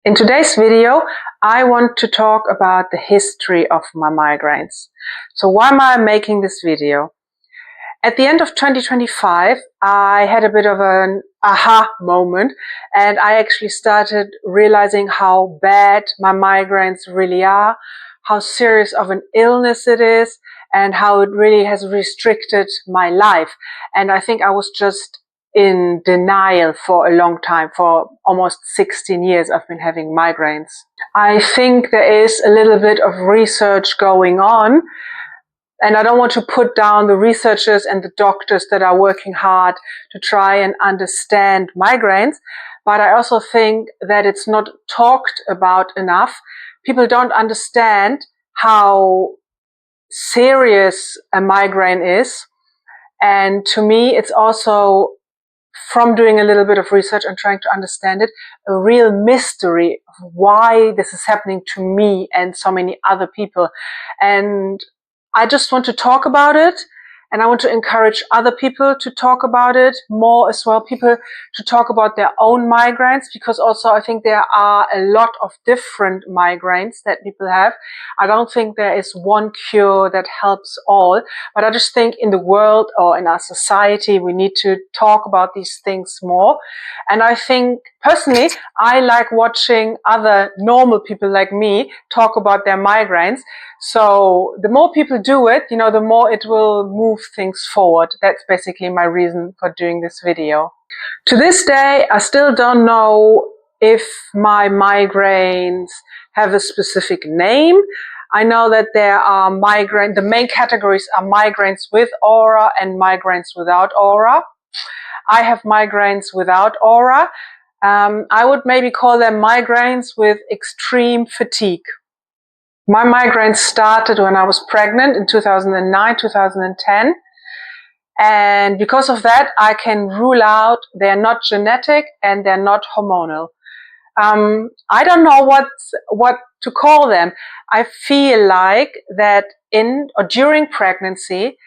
In today's video, I want to talk about the history of my migraines. So why am I making this video? At the end of 2025, I had a bit of an aha moment, and I actually started realizing how bad my migraines really are, how serious of an illness it is, and how it really has restricted my life. And I think I was just in denial for a long time. For almost 16 years I've been having migraines. I think there is a little bit of research going on, and I don't want to put down the researchers and the doctors that are working hard to try and understand migraines, but I also think that it's not talked about enough. People don't understand how serious a migraine is, and to me it's also, from doing a little bit of research and trying to understand it, a real mystery of why this is happening to me and so many other people. And I just want to talk about it, and I want to encourage other people to talk about it more as well, people to talk about their own migraines, because also I think there are a lot of different migraines that people have. I don't think there is one cure that helps all, but I just think in the world or in our society, we need to talk about these things more. And I think personally, I like watching other normal people like me talk about their migraines. So the more people do it, the more it will move things forward. That's basically my reason for doing this video. To this day, I still don't know if my migraines have a specific name. I know that there are the main categories are migraines with aura and migraines without aura. I have migraines without aura. I would maybe call them migraines with extreme fatigue. My migraines started when I was pregnant in 2009, 2010. And because of that, I can rule out they're not genetic and they're not hormonal. I don't know what to call them. I feel like that in or during pregnancy,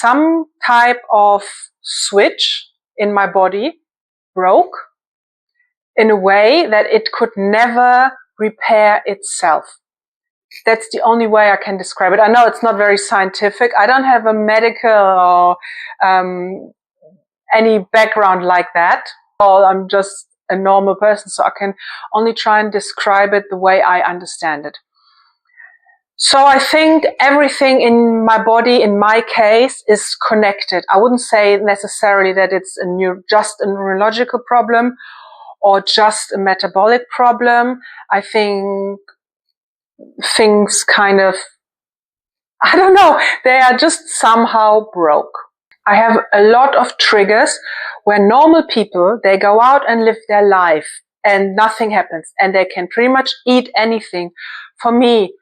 some type of switch in my body broke in a way that it could never repair itself. That's the only way I can describe it. I know it's not very scientific. I don't have a medical or any background like that. I'm just a normal person, so I can only try and describe it the way I understand it. So I think everything in my body, in my case, is connected. I wouldn't say necessarily that it's just a neurological problem or just a metabolic problem. I think things kind of, I don't know, they are just somehow broke. I have a lot of triggers where normal people, they go out and live their life and nothing happens, and they can pretty much eat anything. For me,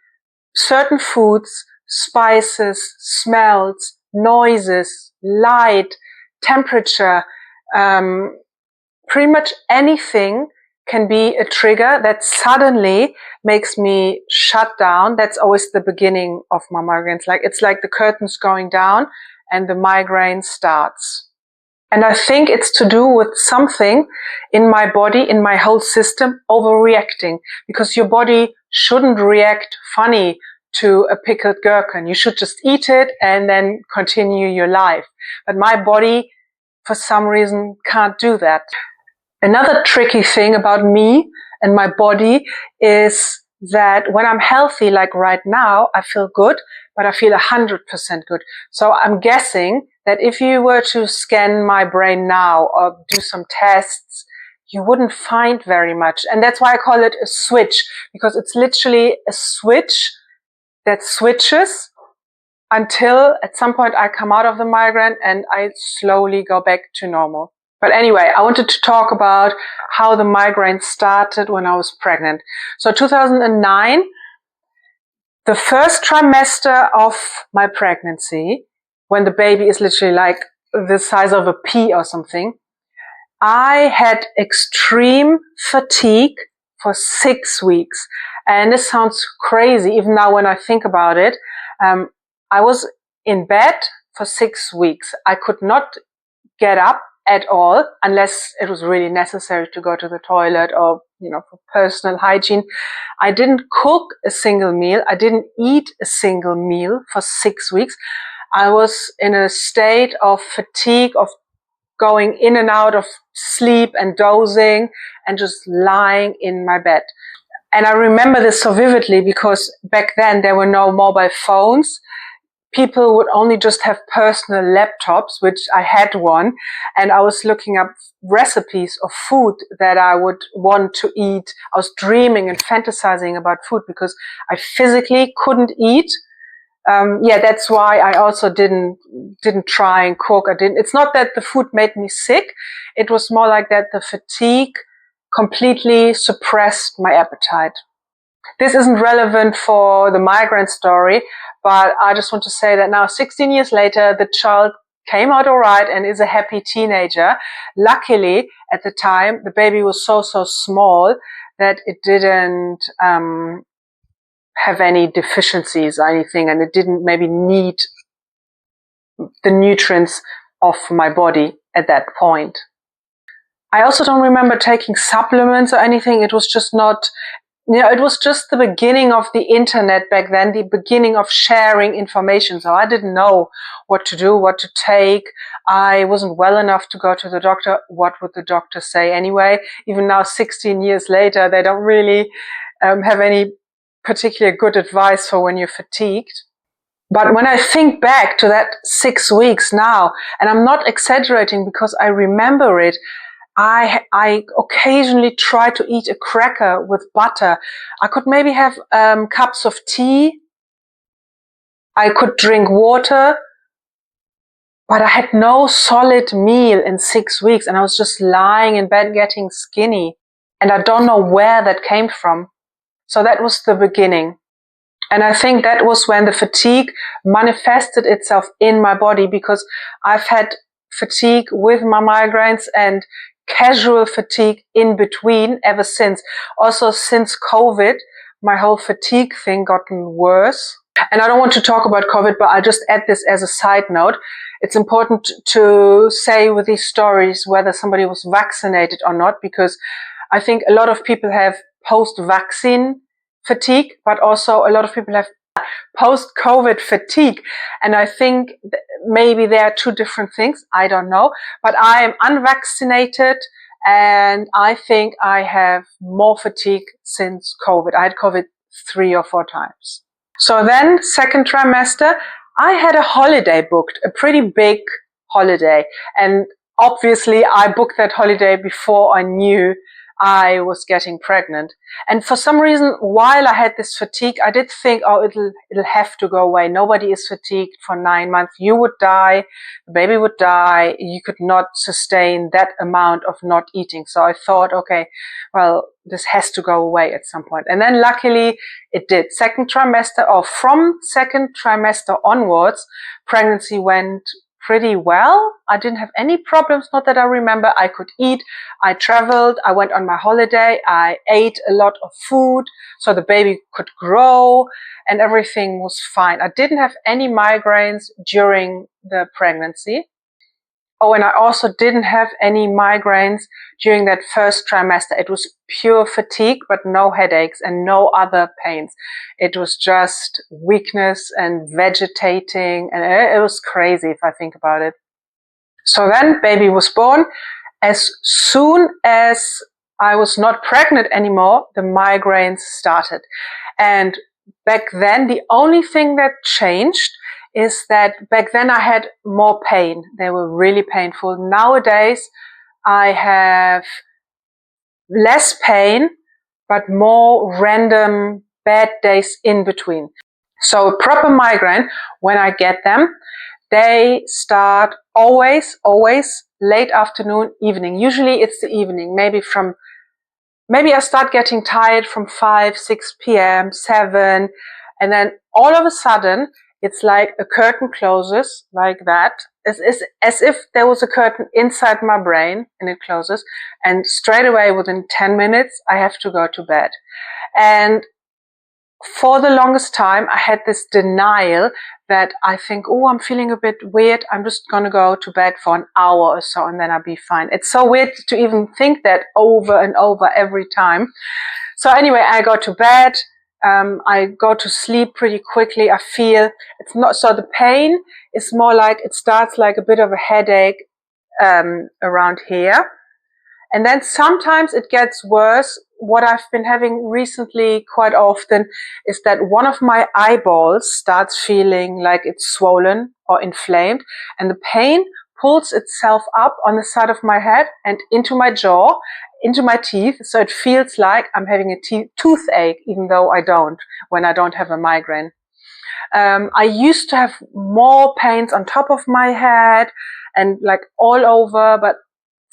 certain foods, spices, smells, noises, light, temperature, pretty much anything can be a trigger that suddenly makes me shut down. That's always the beginning of my migraines. It's like the curtains going down and the migraine starts. And I think it's to do with something in my body, in my whole system, overreacting. Because your body shouldn't react funny to a pickled gherkin. You should just eat it and then continue your life. But my body, for some reason, can't do that. Another tricky thing about me and my body is that when I'm healthy, like right now, I feel good, but I feel 100% good. So I'm guessing that if you were to scan my brain now or do some tests, you wouldn't find very much. And that's why I call it a switch, because it's literally a switch that switches until at some point I come out of the migraine and I slowly go back to normal. But anyway, I wanted to talk about how the migraine started when I was pregnant. So 2009, the first trimester of my pregnancy, when the baby is literally like the size of a pea or something, I had extreme fatigue for 6 weeks. And this sounds crazy, even now when I think about it. I was in bed for 6 weeks. I could not get up at all, unless it was really necessary to go to the toilet or, for personal hygiene. I didn't cook a single meal. I didn't eat a single meal for 6 weeks. I was in a state of fatigue, of going in and out of sleep and dozing and just lying in my bed. And I remember this so vividly because back then there were no mobile phones. People would only just have personal laptops, which I had one, and I was looking up recipes of food that I would want to eat. I was dreaming and fantasizing about food because I physically couldn't eat. That's why I also didn't try and cook. It's not that the food made me sick. It was more like that the fatigue completely suppressed my appetite. This isn't relevant for the migraine story, but I just want to say that now 16 years later, the child came out all right and is a happy teenager. Luckily, at the time, the baby was so small that it didn't have any deficiencies or anything, and it didn't maybe need the nutrients of my body at that point. I also don't remember taking supplements or anything. It was just not, it was just the beginning of the internet back then, the beginning of sharing information. So I didn't know what to do, what to take. I wasn't well enough to go to the doctor. What would the doctor say anyway? Even now, 16 years later, they don't really have any particular good advice for when you're fatigued. But when I think back to that 6 weeks now, and I'm not exaggerating because I remember it, I occasionally try to eat a cracker with butter. I could maybe have cups of tea. I could drink water, but I had no solid meal in 6 weeks, and I was just lying in bed getting skinny. And I don't know where that came from. So that was the beginning. And I think that was when the fatigue manifested itself in my body, because I've had fatigue with my migraines and casual fatigue in between ever since. Also since COVID, my whole fatigue thing gotten worse. And I don't want to talk about COVID, but I'll just add this as a side note. It's important to say with these stories whether somebody was vaccinated or not, because I think a lot of people have post-vaccine fatigue, but also a lot of people have post-COVID fatigue. And I think maybe there are two different things. I don't know. But I am unvaccinated, and I think I have more fatigue since COVID. I had COVID 3 or 4 times. So then, second trimester, I had a holiday booked, a pretty big holiday. And obviously, I booked that holiday before I knew I was getting pregnant. And for some reason, while I had this fatigue, I did think, oh, it'll have to go away. Nobody is fatigued for 9 months. You would die, the baby would die. You could not sustain that amount of not eating. So I thought, okay, well, this has to go away at some point. And then luckily it did. From second trimester onwards, pregnancy went pretty well. I didn't have any problems, not that I remember. I could eat, I traveled, I went on my holiday, I ate a lot of food, so the baby could grow and everything was fine. I didn't have any migraines during the pregnancy. Oh, and I also didn't have any migraines during that first trimester. It was pure fatigue, but no headaches and no other pains. It was just weakness and vegetating, and it was crazy if I think about it. So then baby was born. As soon as I was not pregnant anymore, the migraines started. And back then, the only thing that changed is that back then I had more pain. They were really painful. Nowadays, I have less pain, but more random bad days in between. So a proper migraine, when I get them, they start always late afternoon, evening. Usually it's the evening, maybe I start getting tired from 5, 6 p.m., 7, and then all of a sudden, it's like a curtain closes like that. It's as if there was a curtain inside my brain and it closes. And straight away, within 10 minutes, I have to go to bed. And for the longest time, I had this denial that I think, oh, I'm feeling a bit weird. I'm just going to go to bed for an hour or so and then I'll be fine. It's so weird to even think that over and over every time. So anyway, I go to bed. I go to sleep pretty quickly. I feel it's not, so the pain is more like, it starts like a bit of a headache, around here. And then sometimes it gets worse. What I've been having recently quite often is that one of my eyeballs starts feeling like it's swollen or inflamed, and the pain pulls itself up on the side of my head and into my jaw, into my teeth. So it feels like I'm having a toothache, even though I don't, when I don't have a migraine. I used to have more pains on top of my head and like all over, but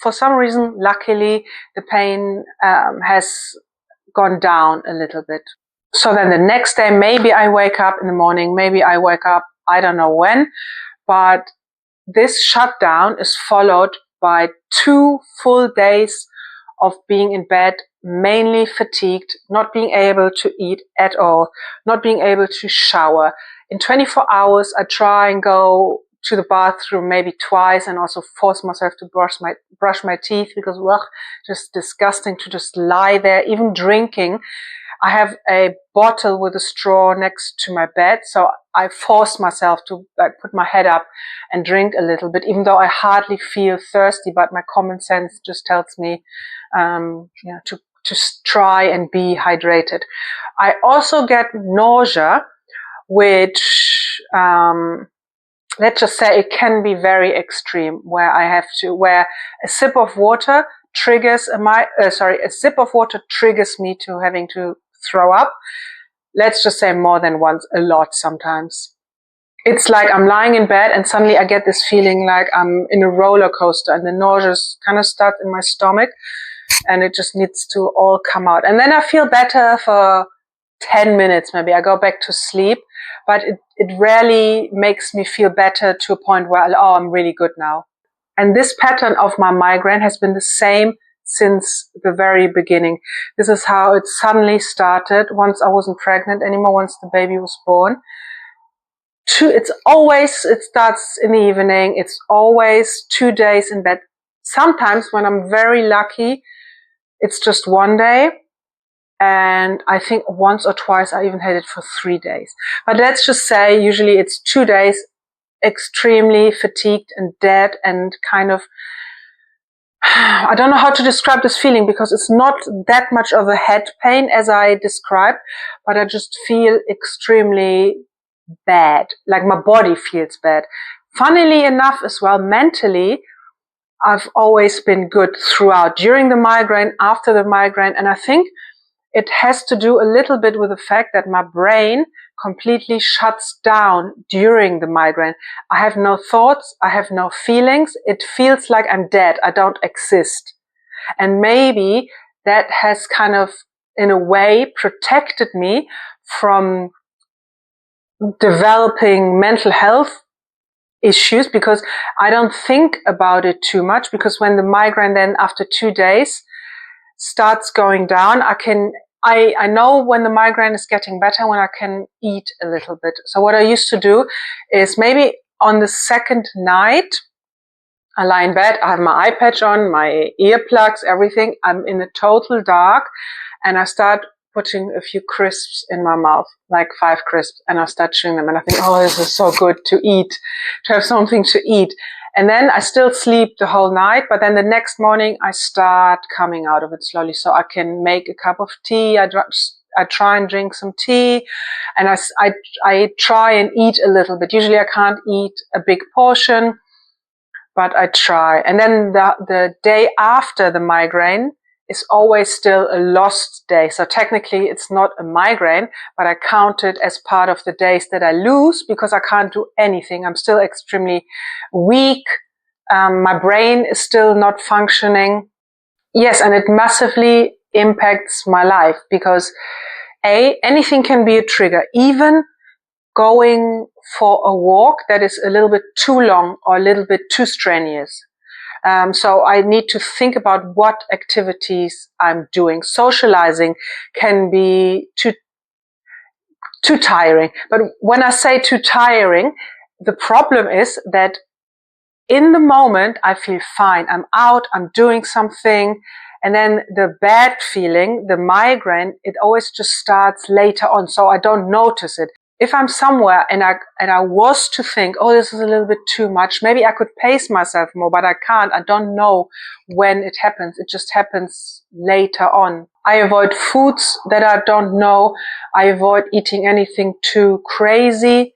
for some reason, luckily, the pain has gone down a little bit. So then the next day, maybe I wake up in the morning, maybe I wake up, I don't know when, but this shutdown is followed by 2 full days of being in bed, mainly fatigued, not being able to eat at all, not being able to shower. In 24 hours, I try and go to the bathroom maybe twice and also force myself to brush my teeth because, ugh, just disgusting to just lie there. Even drinking, I have a bottle with a straw next to my bed, so I force myself to like put my head up and drink a little bit, even though I hardly feel thirsty, but my common sense just tells me to try and be hydrated. I also get nausea, which let's just say it can be very extreme, where where a sip of water triggers a sip of water triggers me to having to throw up. Let's just say more than once, a lot sometimes. It's like I'm lying in bed and suddenly I get this feeling like I'm in a roller coaster and the nausea kind of starts in my stomach and it just needs to all come out. And then I feel better for 10 minutes, maybe I go back to sleep, but it rarely makes me feel better to a point where, oh, I'm really good now. And this pattern of my migraine has been the same since the very beginning. This is how it suddenly started once I wasn't pregnant anymore, once the baby was born. It starts in the evening. It's always 2 days in bed. Sometimes when I'm very lucky, it's just 1 day. And I think once or twice I even had it for 3 days. But let's just say usually it's 2 days, extremely fatigued and dead and kind of, I don't know how to describe this feeling because it's not that much of a head pain as I described, but I just feel extremely bad, like my body feels bad. Funnily enough as well, mentally, I've always been good throughout, during the migraine, after the migraine, and I think it has to do a little bit with the fact that my brain completely shuts down during the migraine. I have no thoughts. I have no feelings. It feels like I'm dead. I don't exist. And maybe that has kind of, in a way, protected me from developing mental health issues because I don't think about it too much, because when the migraine then after 2 days starts going down, I know when the migraine is getting better, when I can eat a little bit. So what I used to do is maybe on the second night, I lie in bed, I have my eye patch on, my earplugs, everything. I'm in the total dark and I start putting a few crisps in my mouth, like 5 crisps, and I start chewing them and I think, oh, this is so good to eat, to have something to eat. And then I still sleep the whole night, but then the next morning I start coming out of it slowly. So I can make a cup of tea. I try and drink some tea, and I try and eat a little bit. Usually I can't eat a big portion, but I try. And then the day after the migraine is always still a lost day. So technically it's not a migraine, but I count it as part of the days that I lose because I can't do anything. I'm still extremely weak. My brain is still not functioning. Yes, and it massively impacts my life because anything can be a trigger. Even going for a walk that is a little bit too long or a little bit too strenuous. So I need to think about what activities I'm doing. Socializing can be too tiring. But when I say too tiring, the problem is that in the moment I feel fine. I'm out, I'm doing something, and then the bad feeling, the migraine, it always just starts later on, so I don't notice it. If I'm somewhere and I was to think, oh, this is a little bit too much, maybe I could pace myself more, but I can't. I don't know when it happens. It just happens later on. I avoid foods that I don't know. I avoid eating anything too crazy.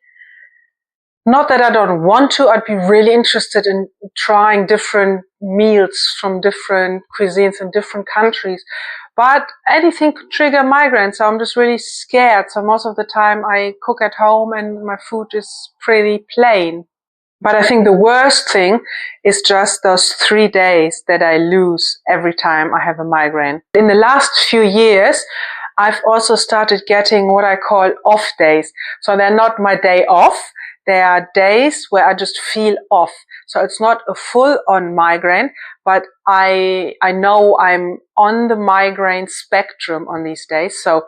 Not that I don't want to. I'd be really interested in trying different meals from different cuisines in different countries. But anything could trigger migraine, so I'm just really scared. So most of the time I cook at home and my food is pretty plain. But I think the worst thing is just those 3 days that I lose every time I have a migraine. In the last few years, I've also started getting what I call off days. So they're not my day off. There are days where I just feel off. So it's not a full-on migraine, but I know I'm on the migraine spectrum on these days. So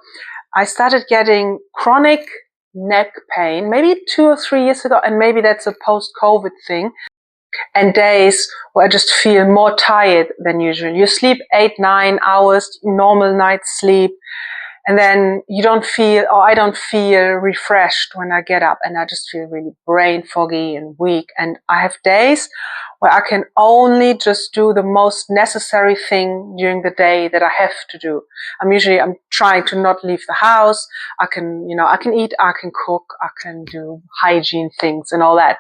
I started getting chronic neck pain maybe 2 or 3 years ago, and maybe that's a post-COVID thing. And days where I just feel more tired than usual. You sleep 8-9 hours, normal night's sleep. And then you don't feel, or I don't feel refreshed when I get up, and I just feel really brain foggy and weak. And I have days where I can only just do the most necessary thing during the day that I have to do. I'm trying to not leave the house. I can eat, I can cook, I can do hygiene things and all that.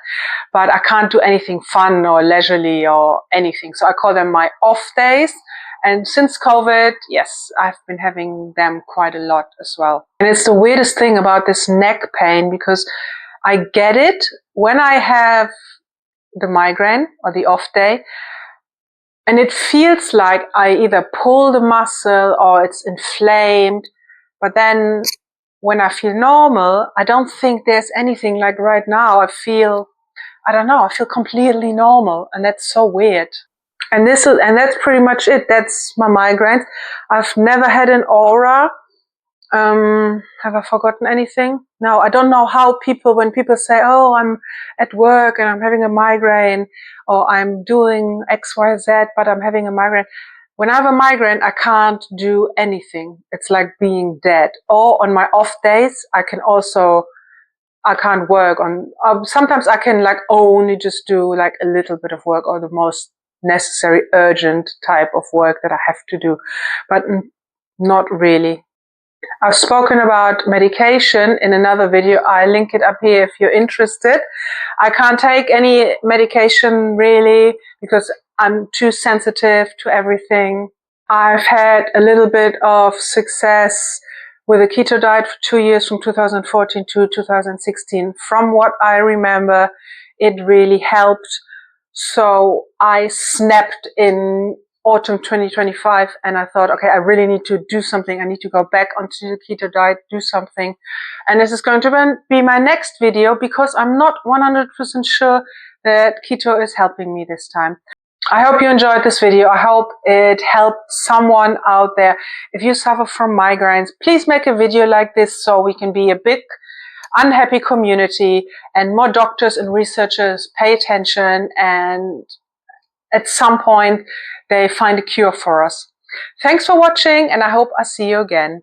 But I can't do anything fun or leisurely or anything. So I call them my off days. And since COVID, yes, I've been having them quite a lot as well. And it's the weirdest thing about this neck pain, because I get it when I have the migraine or the off day, and it feels like I either pull the muscle or it's inflamed. But then when I feel normal, I don't think there's anything. Like right now, I feel completely normal, and that's so weird. And that's pretty much it. That's my migraines. I've never had an aura. Have I forgotten anything? No, I don't know how when people say, oh, I'm at work and I'm having a migraine, or I'm doing X, Y, Z, but I'm having a migraine. When I have a migraine, I can't do anything. It's like being dead. Or on my off days, I can't work on, sometimes I can like only just do like a little bit of work, or the most necessary urgent type of work that I have to do, but not really. I've spoken about medication in another video. I link it up here if you're interested. I can't take any medication really because I'm too sensitive to everything. I've had a little bit of success with a keto diet for 2 years, from 2014 to 2016. From what I remember, it really helped. So I snapped in autumn 2025, and I thought, okay, I really need to do something. I need to go back onto the keto diet, do something. And this is going to be my next video, because I'm not 100% sure that keto is helping me this time. I hope you enjoyed this video. I hope it helped someone out there. If you suffer from migraines, please make a video like this so we can be a big unhappy community and more doctors and researchers pay attention, and at some point they find a cure for us. Thanks for watching, and I hope I see you again.